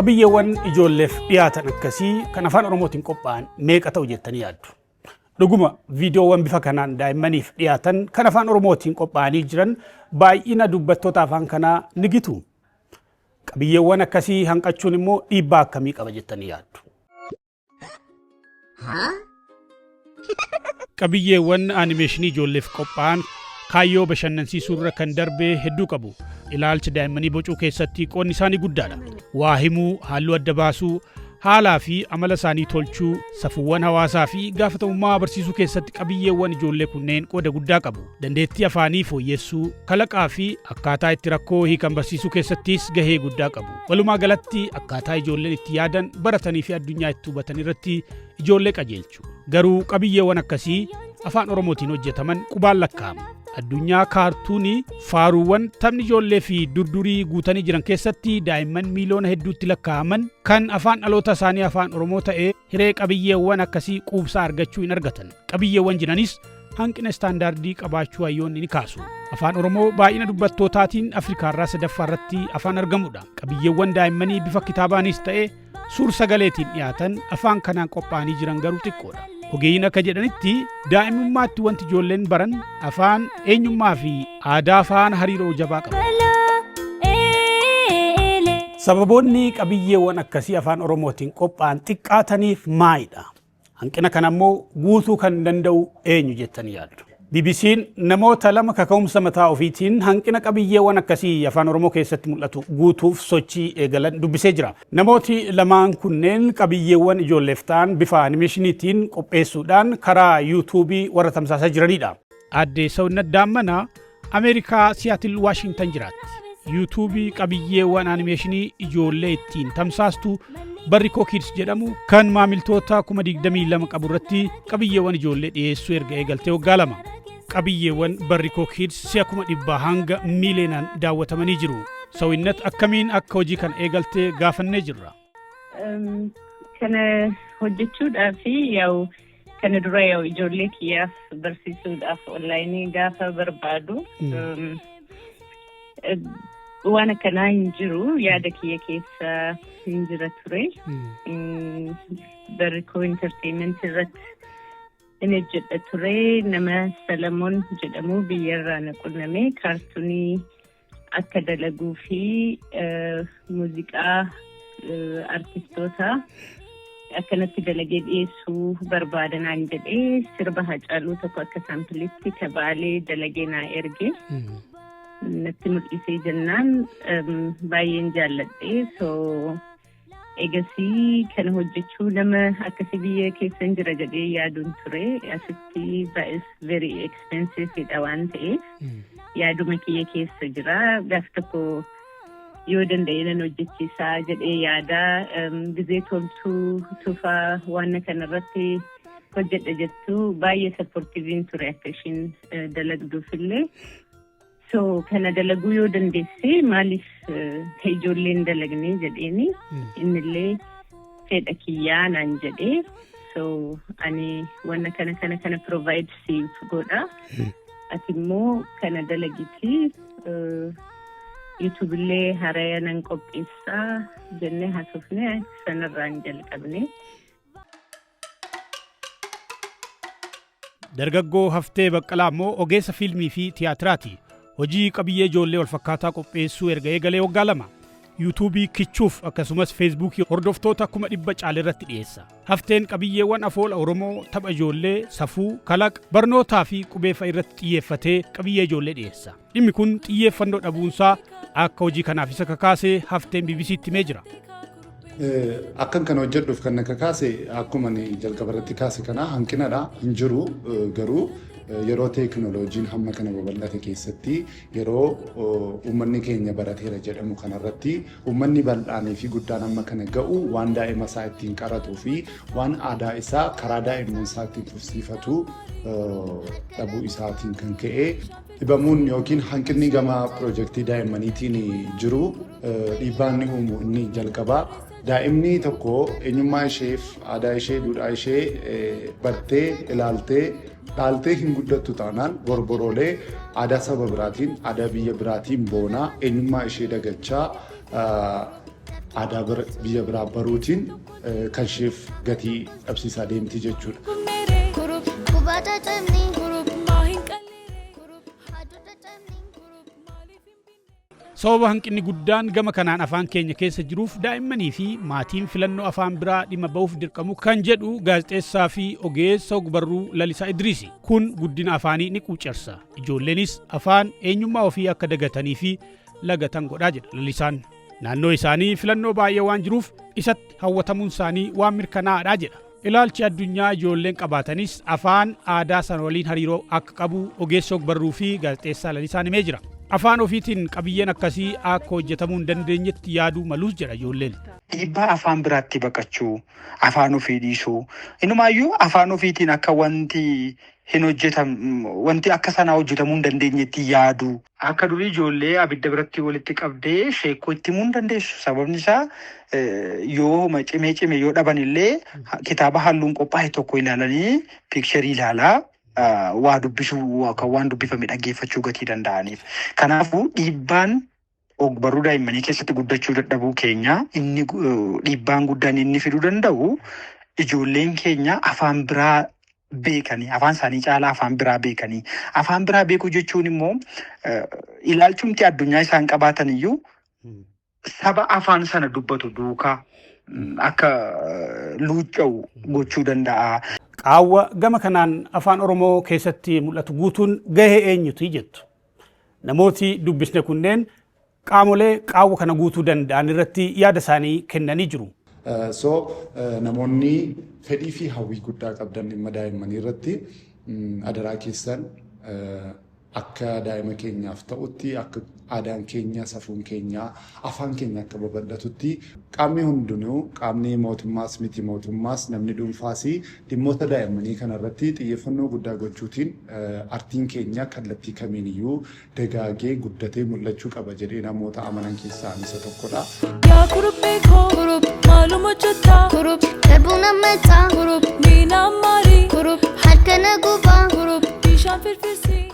qabiyyeewwan ijoolleef dhiyaatan akkasii kan afaan oromootiin qophaa'an meeqa ta'u jettanii yaaddu? Dhuguma viidiyoowwan bifa kanaan daa'immaniif dhiyaatan kan afaan oromootiin qophaa'anii jiran baay'ina dubbattoota afaan kanaa ni gitu. Qabiyyeewwan akkasii hanqachuun immoo dhiibbaa akkamii qaba jettanii yaaddu? Qabiyyeewwan animeeshinii ijoolleef qophaa'an kaayyoo bashannansiisuu irra kan darbee hedduu qabu. Ilaalcha daa'immanii bocuu keessatti qoonni isaanii guddaadha. Waa himuu, halluu adda baasuu, haalaa fi amala isaanii tolchuu, safuuwwan hawaasaa fi gaafatamummaa barsiisuu keessatti qabiyyeewwan ijoollee kunneen qooda guddaa qabu. Dandeettii afaanii fooyyessuu, kalaqaa fi akkaataa itti rakkoo hiikan barsiisuu keessattis gahee guddaa qabu. Walumaa galatti akkaataa ijoolleen itti yaadan, baratanii fi addunyaa itti hubatan irratti ijoollee qajeelchu. Garuu qabiyyeewwan akkasii afaan oromootiin hojjetaman qubaan lakkaa'amu. Addunyaa kaartuunii faaruuwwan taphni ijoollee fi durdurii guutanii jiran keessatti daa'imman miiliyoona hedduutti lakkaa'aman kan afaan dhaloota isaanii afaan oromoo ta'ee hiree qabiyyeewwan akkasii quubsaa argachuu hin argatan. Qabiyyeewwan jiranis hanqina istaandaardii qabaachuu hayyoonni ni kaasu. Afaan oromoo baay'ina dubbattootaatiin Afrikaarraa sadaffaa irratti afaan argamudha. Qabiyyeewwan daa'immanii bifa kitaabaanis ta'ee suur sagaleetiin dhiyaatan afaan kanaan qophaa'anii jiran garuu xiqqoodha. Ogeeyyiin akka jedhanitti daa'imummaatti wanti ijoolleen baran afaan, eenyummaa fi aadaa faana hariiroo jabaa qaba. Sababoonni qabiyyeewwan akkasii afaan oromootiin qophaa'an xiqqaataniif maalidha? Hanqina kana immoo guutuu kan danda'u eenyu jettanii yaaddu? BBC'n namoota lama kaka'umsa mataa ofiitiin hanqina qabiyyeewwan akkasii afaan oromoo keessatti mul'atu guutuuf sochii eegalan dubbisee jira. Namooti lamaan kunneen qabiyyeewwan ijoolleef ta'an bifa animeeshiniitiin qopheessuudhaan karaa yuutuubii warra tamsaasaa jiranidha. Aadde Sawunnet Daammanaa Ameerikaa Siyaatil Waashingtan jiraatti. yuutuubii qabiyyeewwan animeeshinii ijoollee ittiin tamsaastu Barrikoo Kids jedhamu kan maamiltoota 22,000 qabu irratti qabiyyeewwan ijoollee dhiyeessuu erga eegaltee waggaa lama. Qabiyyeewwan Barrikoo Kids si'a 100,000 hanga miiliyoonaan daawwatamanii jiru. Sawunnet akkamiin akka hojii kan eegaltee gaafannee jirra. Kana hojjechuudhaaf yaa'u kana dura yaa'u ijoollee kiyyaaf barsiisuudhaaf onlaayinii gaafa barbaadu waan akkanaa hin jiru yaada kiyya keessa hin jira ture. Barrikoo Entertainment irratti inni hojjedha ture. Nama Salamoon jedhamu biyyarraa na qunname kaartuunii akka dalaguu fi muuziqaa artistoota akkanatti dalagee dhiyeessuu barbaadanaan jedhee sirba Hacaaluu tokko akka saampilitti kabaalee dalagee naa erge. Natti mul'isee jennaan baay'een jaalladhe. So egasii kana hojjechuu nama akkasii biyya keessa jira jedhee yaaduun ture. Asitti baay'is very expensive dha waan ta'eef yaaduma kiyya keessa jira. Gaaf tokko yoo danda'e nan hojjechiisaa jedhee yaadaa gizee toltuu tufaa waan kanarratti hojjedha jettu baay'ee supportiiviin ture akka ishiin dalagduufillee. So kana dalaguu yoo dandeesse maaliif ka ijoolleen dalagne jedheeni innillee fedha kiyyaa naan jedhee. So ani wanna kana provide siif godha. Ati immoo kana dalagiti YouTube illee haraya nan qopheessaa jennee haasofne sanarraan jalqabne. Dargaggoo Haftee Baqqalaa immoo ogeessa fiilmii fi tiyaatiraati. Hojii qabiyyee ijoollee wal fakkaataa qopheessuu erga eegalee waggaa lama. yuutuubii kichuuf akkasumas feesbuukii hordoftoota 100 caalirratti dhiyeessa. Hafteen qabiyyeewwan afoola Oromoo tapha ijoollee, safuu, kalaqa, barnootaa fi qubeeffa irratti xiyyeeffatee qabiyyee ijoollee dhiyeessa. Dhimmi kun xiyyeeffannoo dhabuunsaa akka hojii kanaaf isa kakaasee Hafteen BBC'tti himee jira. Akkan kana hojjedhuuf kan kakaase akkuma jalqaba irratti kaase kana hanqinadha hin jiru garuu yeroo teekinooloojiin hamma kana babal'ate keessatti yeroo uummanni keenya barateera jedhamu kanarratti uummanni bal'aanii fi guddaan amma kana ga'u waan daa'ima isaa ittiin qaratuu fi waan aadaa isaa karaa daa'imman isaa ittiin fufsiifatu dhabuu isaatiin kan ka'e dhibamuun yookiin hanqinni gama piroojeektii daa'immaniitiin jiru dhiibbaan ni uumu inni jalqabaa. Daa'imni tokko eenyummaa isheef aadaa ishee duudhaa ishee bartee ilaaltee dhaaltee hin guddattu taanaan borboroolee aadaa saba biraatiin aadaa biyya biraatiin boonaa eenyummaa ishee dagachaa aadaa biyya biraa baruutiin kan isheef gatii dhabsiisaa deemti jechuudha. Sababa hanqinni guddaan gama kanaan afaan keenya keessa jiruuf daa'immanii fi maatiin filannoo afaan biraa dhimma ba'uuf dirqamu kan jedhu gaazexeessaa fi ogeessa ogbarruu Lalisaa Idriisi. Kun guddina afaanii ni quucarsa. Ijoolleenis afaan eenyummaa ofii akka dagatanii fi lagatan godhaa jedha Lalisaan. Naannoo isaanii filannoo baay'ee waan jiruuf isatti hawwatamuun isaanii waan mirkanaa'aadha jedha. Ilaalchi addunyaa ijoolleen qabaatanis afaan aadaa sana waliin hariiroo akka qabu ogeessa ogbarruu fi gaazexeessaa Lalisaan himee jira. Afaan ofiitiin qabiyyeen akkasii akka hojjetamuu hin dandeenyetti yaaduu malus jedha ijoolleen. Dhiibbaa afaan biraatti baqachuu, afaan ofii dhiisuu, innumaayyuu afaan ofiitiin akka wanti hin hojjetamu, wanti akka sanaa hojjetamuu hin dandeenyetti yaaduu. Akka durii ijoollee abidda biratti walitti qabdee sheekoo itti himuu hin dandeessu. Sababni isaa yoo cimee yoo dhaban illee kitaaba halluun qophaa'e tokko ilaalanii piikcharii ilaalaa. Waa dubbisuu kan waan dubbifame dhaggeeffachuu gatii danda'aniif. Kanaafuu dhiibbaan ogbarruu daa'immanii keessatti guddachuu dadhabuu keenya inni dhiibbaan guddaan inni fiduu danda'u ijoolleen keenya afaan biraa beekanii afaan isaanii caalaa afaan biraa beekanii afaan biraa beekuu jechuun immoo ilaalchumti addunyaa isaan qabaatan iyyuu saba afaan sana dubbatu duukaa akka luucca'u gochuu danda'a. Qaawwa gama kanaan afaan Oromoo keessatti mul'atu guutuun gahee eenyuti jettu. Namooti dubbisne kunneen qaamolee qaawwa kana guutuu danda'an irratti yaada isaanii kennanii jiru. Namoonni fedhii fi hawwii guddaa qabdan dhimma daa'immanii irratti adaraa keessan akka daa'ima keenyaaf ta'utti akka aadaan keenya safuun keenya afaan keenya akka babal'atutti qaamni hundinuu qaamni mootummaas miti mootummaas namni dhuunfaas dhimmoota daa'immanii kanarratti xiyyeeffannoo guddaa gochuutiin artiin keenya kallattii kamiiniyyuu dagaagee guddatee mul'achuu qaba jedhee namoota amanan keessaa isa tokkodha. Yaa kuruphee koo maaluma hojjetaa darbuun ammataa ni naammarii harka na gubaa bishaan firfirsii.